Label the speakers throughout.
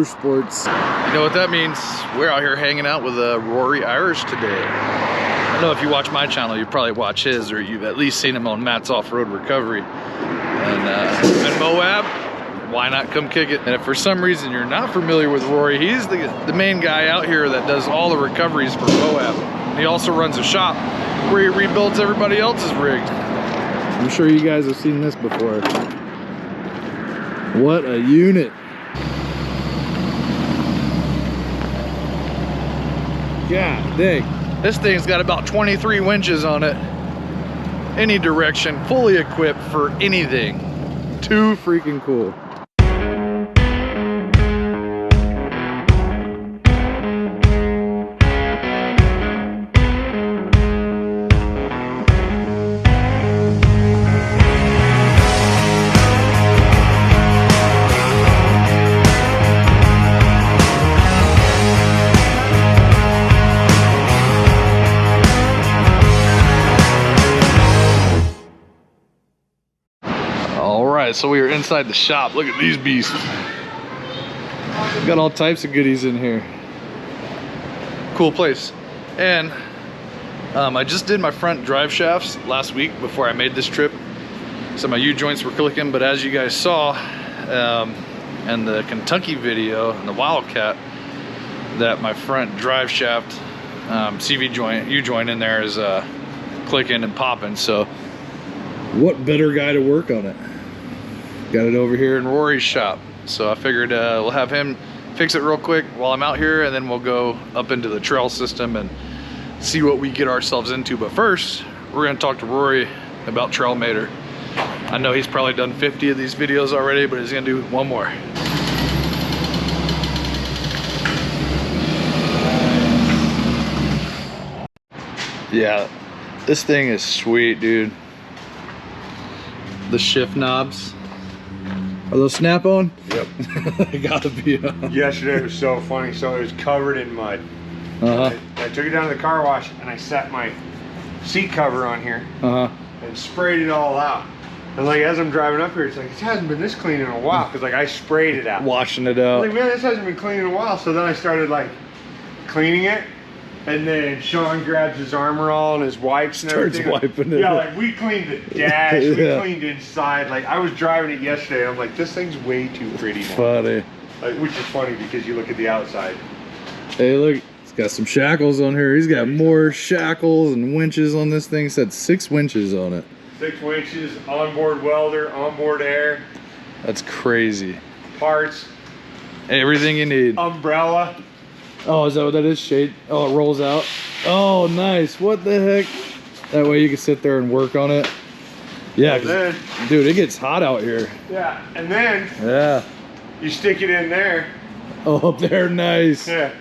Speaker 1: Motorsports.
Speaker 2: You know what that means? We're out here hanging out with Rory Irish today. I know if you watch my channel, you probably watch his, or you've at least seen him on Matt's Off-Road Recovery. And MOAB, why not come kick it? And if for some reason you're not familiar with Rory, he's the main guy out here that does all the recoveries for MOAB. And he also runs a shop where he rebuilds everybody else's rigs.
Speaker 1: I'm sure you guys have seen this before. What a unit. God dang.
Speaker 2: This thing's got about 23 winches on it. Any direction, fully equipped for anything.
Speaker 1: Too freaking cool.
Speaker 2: So we are inside the shop. Look at these beasts.
Speaker 1: Got all types of goodies in here.
Speaker 2: Cool place. And I just did my front drive shafts last week before I made this trip. So my U-joints were clicking, but as you guys saw in the Kentucky video and the Wildcat, that my front drive shaft CV joint, U-joint in there is clicking and popping. So
Speaker 1: what better guy to work on it?
Speaker 2: Got it over here in Rory's shop. So I figured we'll have him fix it real quick while I'm out here, and then we'll go up into the trail system and see what we get ourselves into. But first, we're gonna talk to Rory about Trailmator. I know he's probably done 50 of these videos already, but he's gonna do one more. Yeah, this thing is sweet, dude. The shift knobs. Are those snap on?
Speaker 3: Yep.
Speaker 2: They gotta be on.
Speaker 3: Yesterday was so funny. So it was covered in mud. I took it down to the car wash and I set my seat cover on here and sprayed it all out. And like as I'm driving up here, it's like, it hasn't been this clean in a while, because like I sprayed it out.
Speaker 2: Washing it out.
Speaker 3: I'm like, man, this hasn't been clean in a while. So then I started like cleaning it. And then Sean grabs his armor all and his wipes and everything.
Speaker 1: Starts wiping it.
Speaker 3: Yeah, like we cleaned the dash, we cleaned inside. Like I was driving it yesterday and I'm like, this thing's way too pretty now.
Speaker 1: Funny.
Speaker 3: Like, which is funny because you look at the outside.
Speaker 1: Hey, look, it's got some shackles on here. He's got more shackles and winches on this thing. It said 6 winches on it.
Speaker 3: 6 winches, onboard welder, onboard air.
Speaker 2: That's crazy.
Speaker 3: Parts.
Speaker 2: Everything you need.
Speaker 3: Umbrella.
Speaker 1: Oh, is that what that is? Shade? Oh, it rolls out. Oh, nice. What the heck? That way you can sit there and work on it. Yeah,
Speaker 3: then,
Speaker 1: dude, it gets hot out here.
Speaker 3: Yeah, and then you stick it in there.
Speaker 1: Oh, up there, nice.
Speaker 3: Yeah.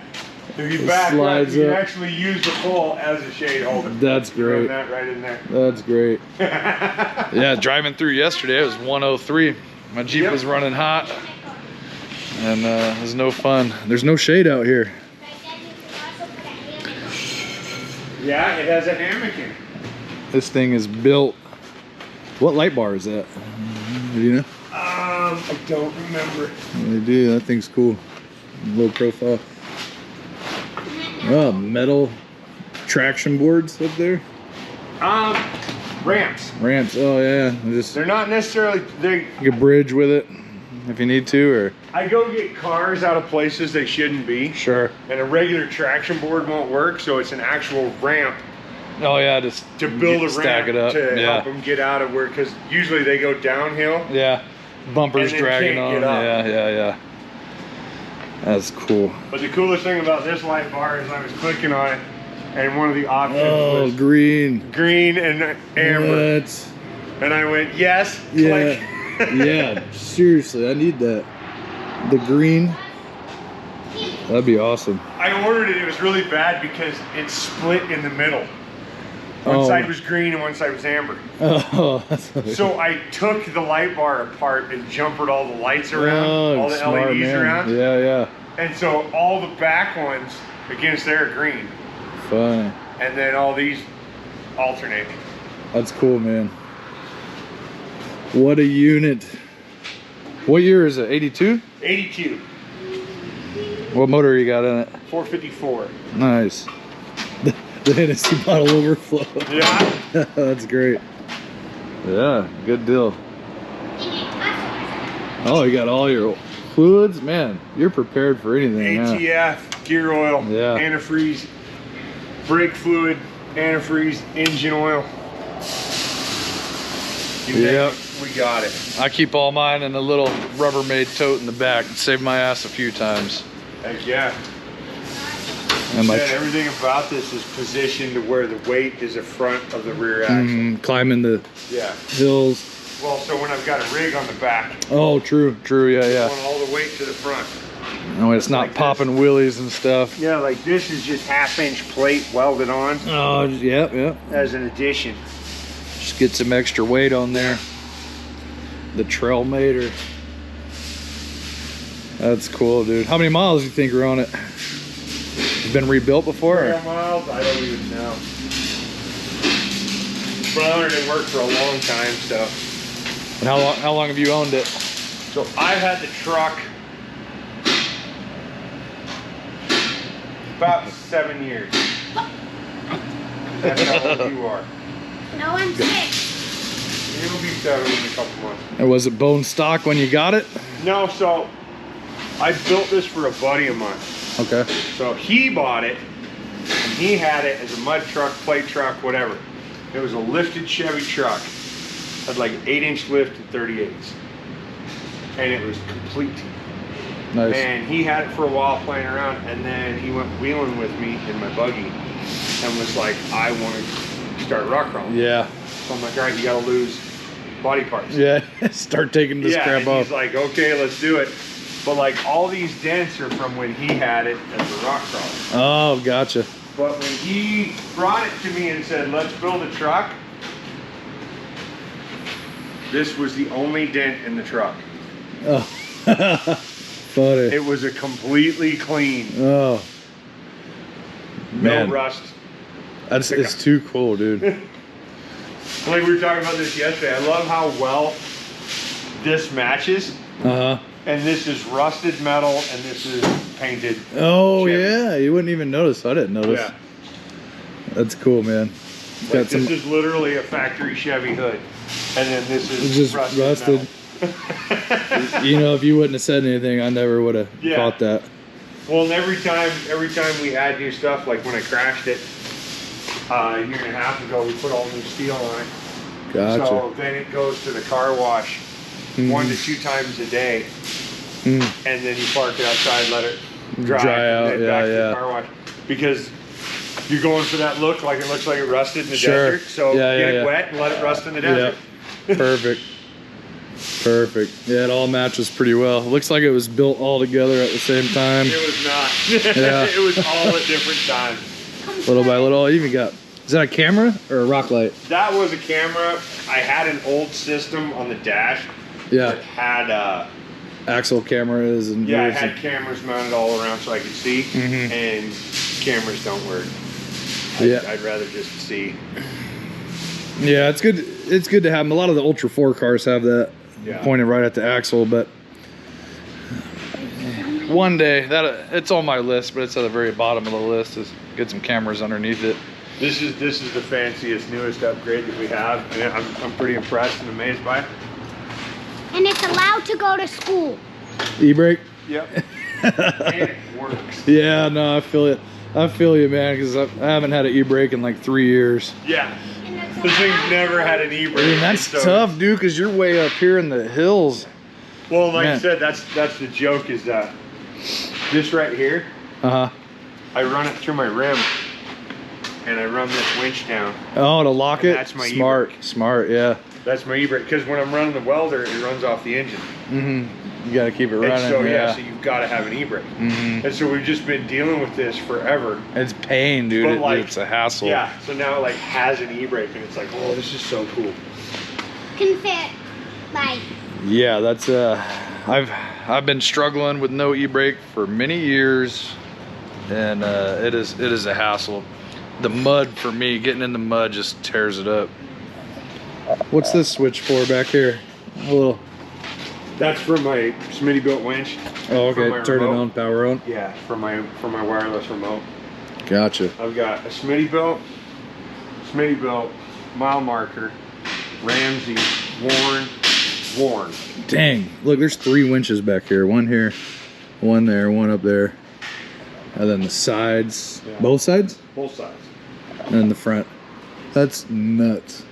Speaker 3: If you back up, you can actually use the pole as a shade holder.
Speaker 1: That's great.
Speaker 3: That right in there.
Speaker 1: That's great.
Speaker 2: Yeah, driving through yesterday, it was 103. My Jeep was running hot, and it was no fun.
Speaker 1: There's no shade out here.
Speaker 3: Yeah, it has a hammock in it.
Speaker 1: This thing is built. What light bar is that? Do you know?
Speaker 3: I don't remember.
Speaker 1: They do. That thing's cool. Low profile. Oh, metal traction boards up there.
Speaker 3: Ramps.
Speaker 1: Ramps. Oh yeah.
Speaker 3: They're not necessarily.
Speaker 1: You can bridge with it if you need to, or.
Speaker 3: I go get cars out of places they shouldn't be.
Speaker 1: Sure.
Speaker 3: And a regular traction board won't work, so it's an actual ramp.
Speaker 2: Oh yeah, just
Speaker 3: to build a
Speaker 2: stack
Speaker 3: ramp
Speaker 2: it up.
Speaker 3: to help them get out of where, because usually they go downhill.
Speaker 2: Yeah. Bumpers dragging on. Yeah. That's cool.
Speaker 3: But the coolest thing about this light bar is I was clicking on it, and one of the options was
Speaker 1: green
Speaker 3: and amber.
Speaker 1: What?
Speaker 3: And I went, yes.
Speaker 1: Yeah.
Speaker 3: Click.
Speaker 1: Yeah. Seriously, I need that. The green. That'd be awesome.
Speaker 3: I ordered it. It was really bad because it's split in the middle. One side was green and one side was amber.
Speaker 1: Oh,
Speaker 3: so I took the light bar apart and jumpered all the lights around, all the
Speaker 1: smart,
Speaker 3: LEDs around.
Speaker 1: Yeah.
Speaker 3: And so all the back ones against there are green.
Speaker 1: Funny.
Speaker 3: And then all these alternate.
Speaker 1: That's cool, man. What a unit. What year is it? 82?
Speaker 3: 82.
Speaker 1: What motor you got in it?
Speaker 3: 454.
Speaker 1: Nice. The Hennessy bottle overflow.
Speaker 3: Yeah.
Speaker 1: That's great. Yeah, good deal. Oh, you got all your fluids? Man, you're prepared for anything.
Speaker 3: ATF, gear oil,
Speaker 1: yeah.
Speaker 3: antifreeze, brake fluid, antifreeze, engine oil.
Speaker 1: Yep.
Speaker 3: We got it.
Speaker 1: I keep all mine in a little Rubbermaid tote in the back. Saved my ass a few times.
Speaker 3: Heck yeah.
Speaker 1: And like
Speaker 3: everything about this is positioned to where the weight is the front of the rear axle.
Speaker 1: Climbing the hills.
Speaker 3: Well, so when I've got a rig on the back.
Speaker 1: Oh, true, yeah.
Speaker 3: I want all the weight to the front.
Speaker 1: No, it's not like popping wheelies and stuff.
Speaker 3: Yeah, like this is just 1/2-inch plate welded on.
Speaker 1: Oh, yep.
Speaker 3: As an addition.
Speaker 1: Just get some extra weight on there. The Trailmater. That's cool, dude. How many miles do you think are on it? It's been rebuilt before?
Speaker 3: Or? Miles? I don't even know. But I didn't work for a long time, so.
Speaker 1: And how long have you owned it?
Speaker 3: So I've had the truck about 7 years. That's how old you are.
Speaker 4: No, I'm 6.
Speaker 3: You'll be 7 in a couple months.
Speaker 1: And was it bone stock when you got it?
Speaker 3: No, so I built this for a buddy of mine.
Speaker 1: Okay.
Speaker 3: So he bought it, and he had it as a mud truck, plate truck, whatever. It was a lifted Chevy truck. Had like 8-inch lift and 38s. And it was complete.
Speaker 1: Nice.
Speaker 3: And he had it for a while playing around, and then he went wheeling with me in my buggy and was like, I want to start rock crawling.
Speaker 1: Yeah.
Speaker 3: So I'm like, all right, you gotta lose body parts.
Speaker 1: Yeah, start taking this crap off.
Speaker 3: He's like, okay, let's do it. But like all these dents are from when he had it as a rock crawler.
Speaker 1: Oh, gotcha.
Speaker 3: But when he brought it to me and said, let's build a truck, this was the only dent in the truck.
Speaker 1: Oh, funny.
Speaker 3: It was a completely clean.
Speaker 1: Oh, man.
Speaker 3: No rust.
Speaker 1: It's too cool, dude.
Speaker 3: Like we were talking about this yesterday. I love how well this matches.
Speaker 1: Uh-huh.
Speaker 3: And this is rusted metal and this is painted.
Speaker 1: Oh,
Speaker 3: Chevy.
Speaker 1: yeah. You wouldn't even notice. I didn't notice.
Speaker 3: Yeah.
Speaker 1: That's cool, man.
Speaker 3: Like this is literally a factory Chevy hood. And then this is
Speaker 1: just rusted. You know, if you wouldn't have said anything, I never would have thought that.
Speaker 3: Well, and every time we add new stuff, like when I crashed it a year and a half ago, we put all new steel on it.
Speaker 1: Gotcha.
Speaker 3: So then it goes to the car wash 1 to 2 times a day. And then you park it outside, let it dry out, and then back to the car wash. Because you're going for that look, like it looks like it rusted in the desert. So get it wet and let it rust in the desert.
Speaker 1: Yeah. Perfect. Perfect. Yeah, it all matches pretty well. It looks like it was built all together at the same time.
Speaker 3: It was not.
Speaker 1: Yeah.
Speaker 3: It was all at different times.
Speaker 1: Little by little. You even got, is that a camera or a rock light?
Speaker 3: That was a camera. I had an old system on the dash.
Speaker 1: Yeah.
Speaker 3: That had
Speaker 1: axle cameras and
Speaker 3: I had cameras mounted all around so I could see. And cameras don't work. I'd rather just see.
Speaker 1: Yeah, it's good. It's good to have them. A lot of the Ultra 4 cars have that pointed right at the axle, but one day it's on my list, but it's at the very bottom of the list is get some cameras underneath it.
Speaker 3: This is the fanciest, newest upgrade that we have, and I'm pretty impressed and amazed by it.
Speaker 4: And it's allowed to go to school.
Speaker 1: E-brake?
Speaker 3: Yep. And it works.
Speaker 1: Yeah, no, I feel it. I feel you, man, because I haven't had an e-brake in like 3 years.
Speaker 3: Yeah. This thing's never had an e-brake.
Speaker 1: I mean, that's tough, dude, because you're way up here in the hills.
Speaker 3: Well, like I said, that's the joke is that this right here, I run it through my rim, and I run this winch down.
Speaker 1: Oh, to lock it?
Speaker 3: That's my
Speaker 1: e-brake. Smart, yeah.
Speaker 3: That's my e-brake, because when I'm running the welder, it runs off the engine.
Speaker 1: You got to keep it running.
Speaker 3: And so, so you've got to have an e-brake. And so we've just been dealing with this forever.
Speaker 1: It's pain, dude. It's a hassle.
Speaker 3: Yeah, so now it like has an e-brake, and it's like, oh, this is so cool.
Speaker 4: Can fit like.
Speaker 1: Yeah, that's I've been struggling with no e-brake for many years, and it is a hassle. The mud for me, getting in the mud just tears it up. What's this switch for back here? A little
Speaker 3: That's from my Smitty built winch.
Speaker 1: Oh, okay. Turn it
Speaker 3: remote.
Speaker 1: on, power on.
Speaker 3: Yeah, from my wireless remote.
Speaker 1: Gotcha.
Speaker 3: I've got a Smitty built, mile marker, Ramsey, Warren.
Speaker 1: Dang. Look, there's 3 winches back here. One here, one there, one up there. And then the sides.
Speaker 3: Yeah.
Speaker 1: Both sides?
Speaker 3: Both sides.
Speaker 1: And then the front. That's nuts.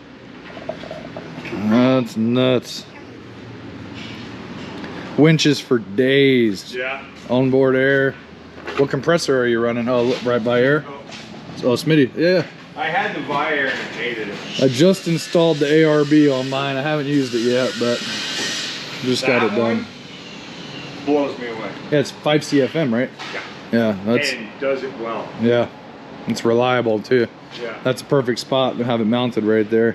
Speaker 1: That's nuts. Winches for days.
Speaker 3: Yeah.
Speaker 1: Onboard air. What compressor are you running? Oh, right by air? Oh, Smitty. Yeah.
Speaker 3: I had the Viair and I hated it.
Speaker 1: I just installed the ARB on mine. I haven't used it yet, but just got it done.
Speaker 3: Blows me away.
Speaker 1: Yeah, it's 5 CFM, right?
Speaker 3: Yeah.
Speaker 1: Yeah, that's
Speaker 3: And does it well.
Speaker 1: yeah. It's reliable too.
Speaker 3: Yeah.
Speaker 1: That's a perfect spot to have it mounted right there.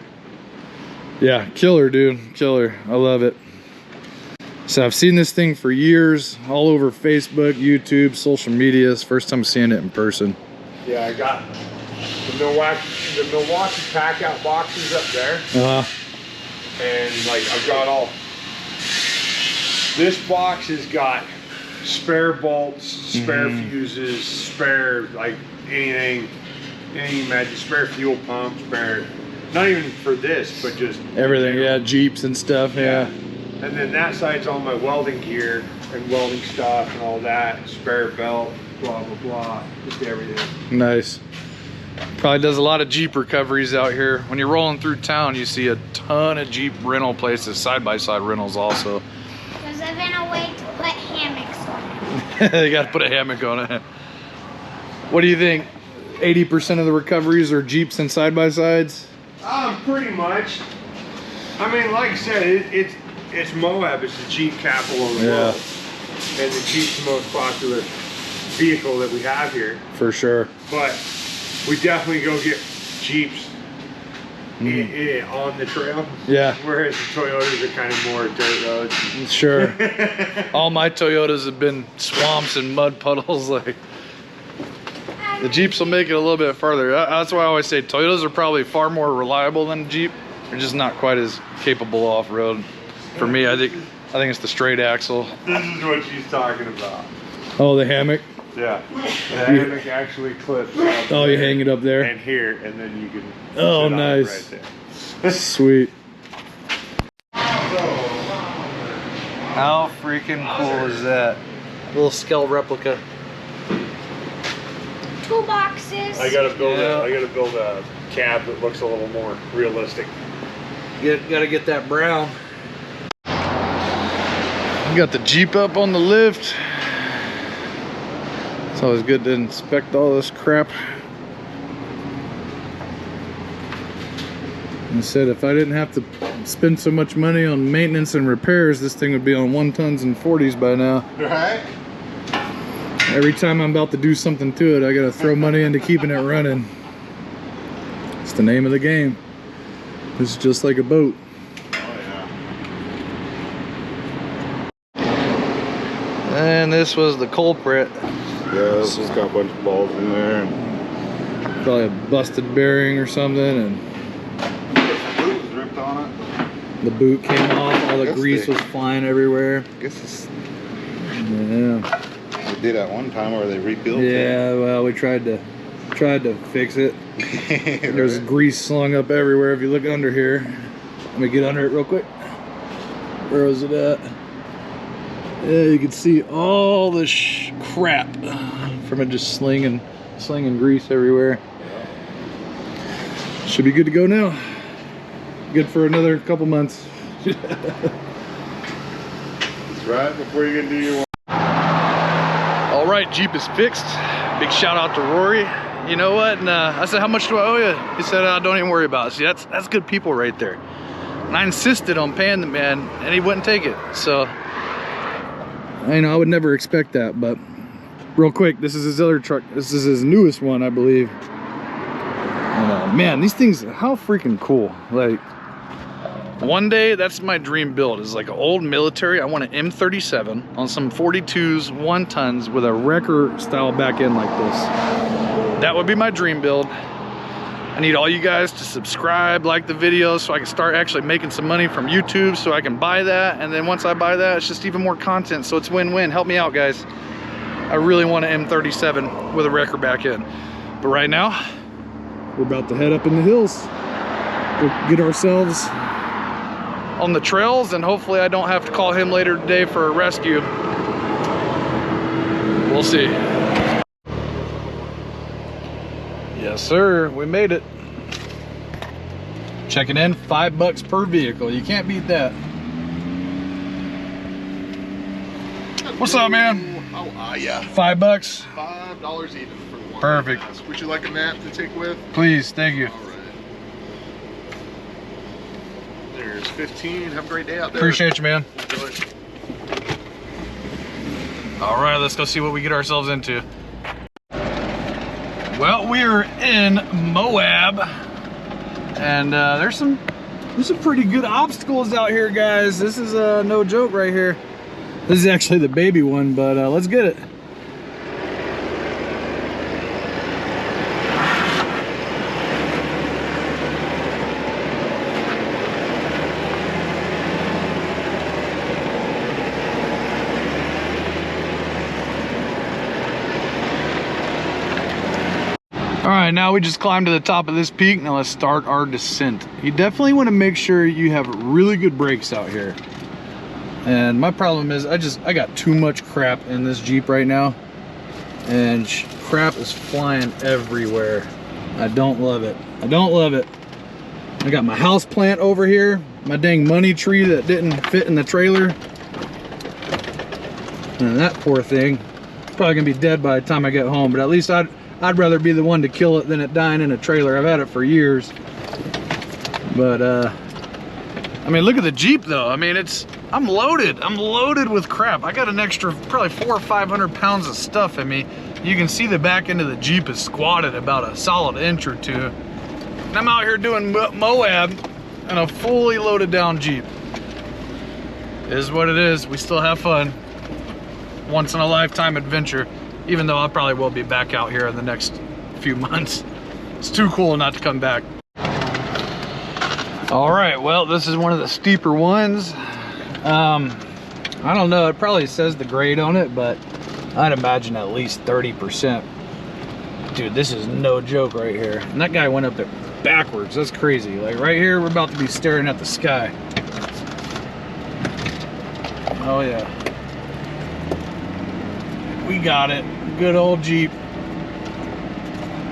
Speaker 1: Yeah, killer, dude. Killer. I love it. So I've seen this thing for years, all over Facebook, YouTube, social media. It's the first time seeing it in person.
Speaker 3: Yeah, I got the Milwaukee pack out boxes up there. And like I've got all this box has got spare bolts, spare fuses, spare like anything magic, spare fuel pump, spare, not even for this, but just
Speaker 1: everything. Yeah, Jeeps and stuff. Yeah.
Speaker 3: And then that side's all my welding gear and welding stuff and all that, spare belt, blah blah blah, just everything.
Speaker 1: Nice. Probably does a lot of Jeep recoveries out here. When you're rolling through town, you see a ton of Jeep rental places, side-by-side rentals also.
Speaker 4: Because I've been a way to put hammocks on it.
Speaker 1: They got to put a hammock on it. What do you think? 80% of the recoveries are Jeeps and side-by-sides?
Speaker 3: Pretty much. I mean, like I said, it's MOAB. It's the Jeep capital of the world, and the Jeep's the most popular vehicle that we have here.
Speaker 1: For sure.
Speaker 3: But we definitely go get Jeeps on the trail.
Speaker 1: Yeah.
Speaker 3: Whereas the Toyotas are kind of more dirt roads.
Speaker 1: Sure. All my Toyotas have been swamps and mud puddles. Like the Jeeps will make it a little bit further. That's why I always say Toyotas are probably far more reliable than a Jeep. They're just not quite as capable off-road. For me, I think it's the straight axle.
Speaker 3: This is what she's talking about.
Speaker 1: Oh, the hammock?
Speaker 3: Yeah. The hammock actually clips.
Speaker 1: Oh, you hang it up there?
Speaker 3: And here, and then you can.
Speaker 1: Oh,
Speaker 3: sit on it
Speaker 1: nice.
Speaker 3: Right there.
Speaker 1: Sweet. How freaking cool is that? Little scale replica.
Speaker 4: 2 boxes.
Speaker 3: I gotta build a cab that looks a little more realistic.
Speaker 1: Gotta get that brown. Got the Jeep up on the lift. It's always good to inspect all this crap. And said if I didn't have to spend so much money on maintenance and repairs, this thing would be on 1 tons and 40s by now.
Speaker 3: Right?
Speaker 1: Every time I'm about to do something to it, I gotta throw money into keeping it running. It's the name of the game. It's just like a boat. And this was the culprit.
Speaker 3: Yeah, this has got a bunch of balls in there.
Speaker 1: Probably a busted bearing or something, and
Speaker 3: The boot was ripped on it.
Speaker 1: the boot came off. All the
Speaker 3: Guess
Speaker 1: grease
Speaker 3: they-
Speaker 1: was flying everywhere.
Speaker 3: I guess it's,
Speaker 1: Yeah.
Speaker 3: they did at one time where they rebuilt it.
Speaker 1: Yeah. Well, we tried to fix it. There's grease slung up everywhere. If you look under here, let me get under it real quick. Where was it at? Yeah, you can see all the crap from it just slinging grease everywhere. Should be good to go now. Good for another couple months.
Speaker 3: It's right before you can do your one.
Speaker 1: All right, Jeep is fixed. Big shout out to Rory. You know what? And I said, how much do I owe you? He said, don't even worry about it. See, that's good people right there. And I insisted on paying the man, and he wouldn't take it. So, I know I would never expect that, but real quick, this is his other truck. This is his newest one, I believe. And, man, these things, how freaking cool. Like, one day, that's my dream build. It's like an old military. I want an M37 on some 42s, 1 tons with a wrecker style back end like this. That would be my dream build. I need all you guys to subscribe, like the videos, so I can start actually making some money from YouTube, so I can buy that. And then once I buy that, it's just even more content, so it's win-win. Help me out, guys. I really want an M37 with a wrecker back end. But right now, we're about to head up in the hills. Go get ourselves on the trails, and hopefully I don't have to call him later today for a rescue. We'll see. Yes, sir, we made it. Checking in, $5 per vehicle. You can't beat that. What's up, man?
Speaker 5: How are ya?
Speaker 1: $5.
Speaker 5: $5 even for one.
Speaker 1: Perfect.
Speaker 5: Pass. Would you like a map to take with?
Speaker 1: Please, thank you.
Speaker 5: All right. There's 15. Have a great day out there.
Speaker 1: Appreciate you, man.
Speaker 5: Enjoy.
Speaker 1: All right, let's go see what we get ourselves into. Well, we're in MOAB, and there's some pretty good obstacles out here, guys. This is no joke right here. This is actually the baby one, but let's get it. All right, now we just climbed to the top of this peak. Now let's start our descent. You definitely want to make sure you have really good brakes out here. And my problem is I got too much crap in this Jeep right now. And crap is flying everywhere. I don't love it. I don't love it. I got my house plant over here. My dang money tree that didn't fit in the trailer. And that poor thing is probably gonna be dead by the time I get home. But at least I'd rather be the one to kill it than it dying in a trailer. I've had it for years. But I mean, look at the Jeep though. I mean, I'm loaded with crap. I got an extra probably 400 or 500 pounds of stuff in me. You can see the back end of the Jeep is squatted about a solid inch or two. And I'm out here doing MOAB in a fully loaded down Jeep. It is what it is. We still have fun. Once in a lifetime adventure. Even though I probably will be back out here in the next few months. It's too cool not to come back. All right, well, this is one of the steeper ones. I don't know, it probably says the grade on it, but I'd imagine at least 30%. Dude, this is no joke right here. And that guy went up there backwards. That's crazy. Like right here, we're about to be staring at the sky. Oh yeah. We got it. Good old Jeep.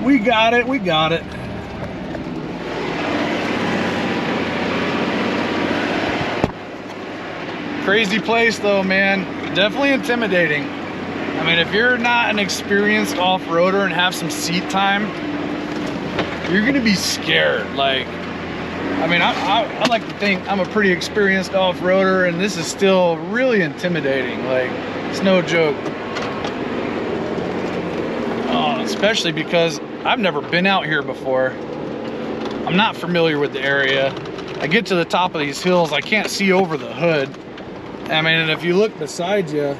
Speaker 1: We got it. We got it. Crazy place though, man. Definitely intimidating. I mean, if you're not an experienced off-roader and have some seat time, you're gonna be scared. Like, I mean, I like to think I'm a pretty experienced off-roader, and this is still really intimidating. Like, it's no joke. Especially because I've never been out here before. I'm not familiar with the area. I get to the top of these hills, I can't see over the hood. I mean, and if you look beside you,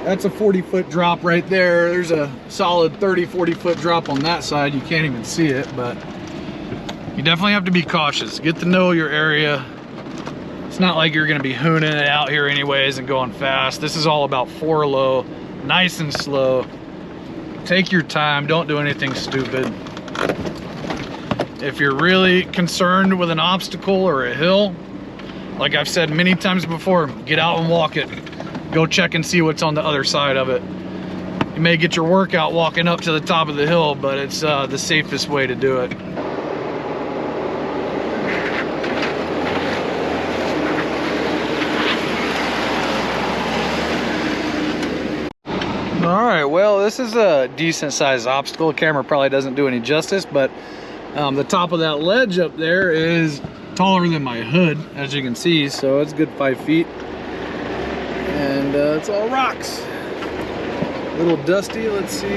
Speaker 1: that's a 40-foot drop right there. There's a solid 30-40-foot drop on that side. You can't even see it, but you definitely have to be cautious. Get to know your area. It's not like you're gonna be hooning it out here anyways and going fast. This is all about 4 low, nice and slow. Take your time, don't do anything stupid. If you're really concerned with an obstacle or a hill, like I've said many times before, get out and walk it. Go check and see what's on the other side of it. You may get your workout walking up to the top of the hill, but it's the safest way to do it. All right, well, this is a decent sized obstacle. The camera probably doesn't do any justice, but the top of that ledge up there is taller than my hood, as you can see, so it's a good 5 feet. And it's all rocks. A little dusty. Let's see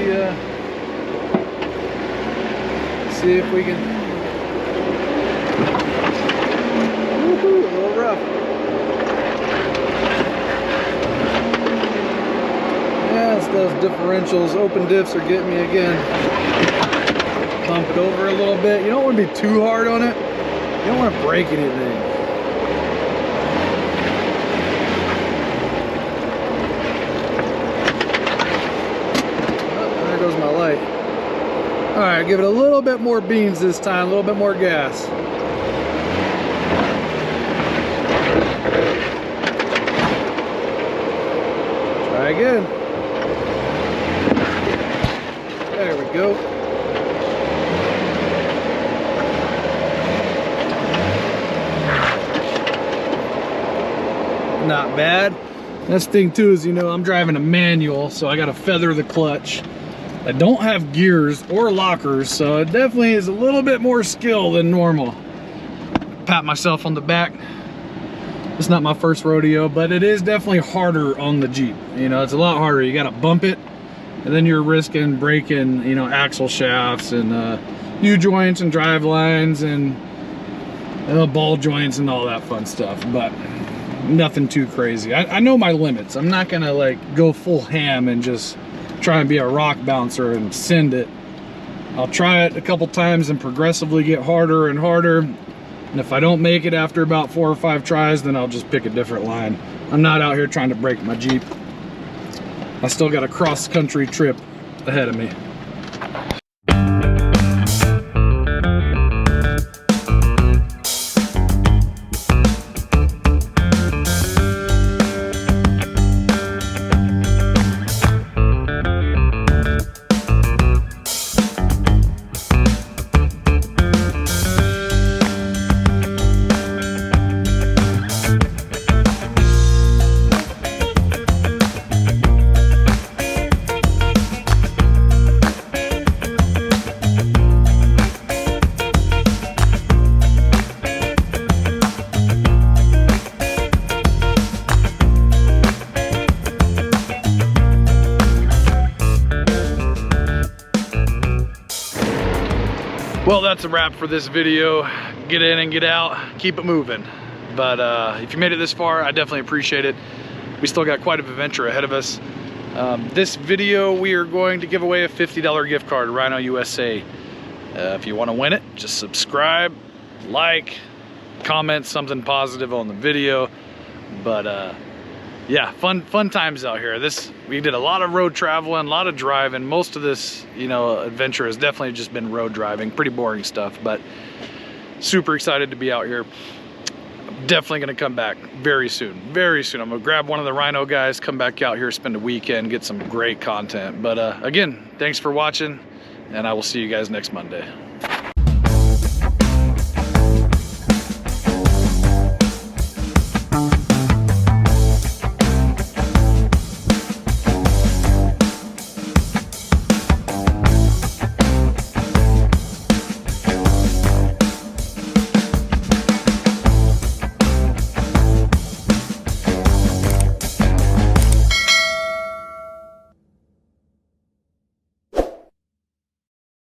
Speaker 1: if we can. Woohoo, a little rough. Yeah, it's those differentials. Open diffs are getting me again. bump it over a little bit. You don't want to be too hard on it. You don't want to break anything. Oh, there goes my light. All right, give it a little bit more beans this time, a little bit more gas. Try again. There we go. Not bad. This thing too is, you know, I'm driving a manual, so I got to feather the clutch. I don't have gears or lockers, so it definitely is a little bit more skill than normal. Pat myself on the back. It's not my first rodeo, but it is definitely harder on the Jeep. You know, it's a lot harder. You got to bump it, and then you're risking breaking, you know, axle shafts and U-joints and drive lines and ball joints and all that fun stuff, but nothing too crazy. I know my limits. I'm not gonna like go full ham and just try and be a rock bouncer and send it. I'll try it a couple times and progressively get harder and harder. And if I don't make it after about 4 or 5 tries, then I'll just pick a different line. I'm not out here trying to break my Jeep. I still got a cross-country trip ahead of me. Well, that's a wrap for this video. Get in and get out, keep it moving. But if you made it this far, I definitely appreciate it. We still got quite an adventure ahead of us. This video, we are going to give away a $50 gift card to Rhino USA. If you want to win it, just subscribe, like, comment something positive on the video. But yeah, fun times out here. We did a lot of road traveling, a lot of driving. Most of this, you know, adventure has definitely just been road driving, pretty boring stuff, but super excited to be out here. I'm definitely gonna come back very soon, very soon. I'm gonna grab one of the Rhino guys, come back out here, spend a weekend, get some great content. But again, thanks for watching, and I will see you guys next Monday.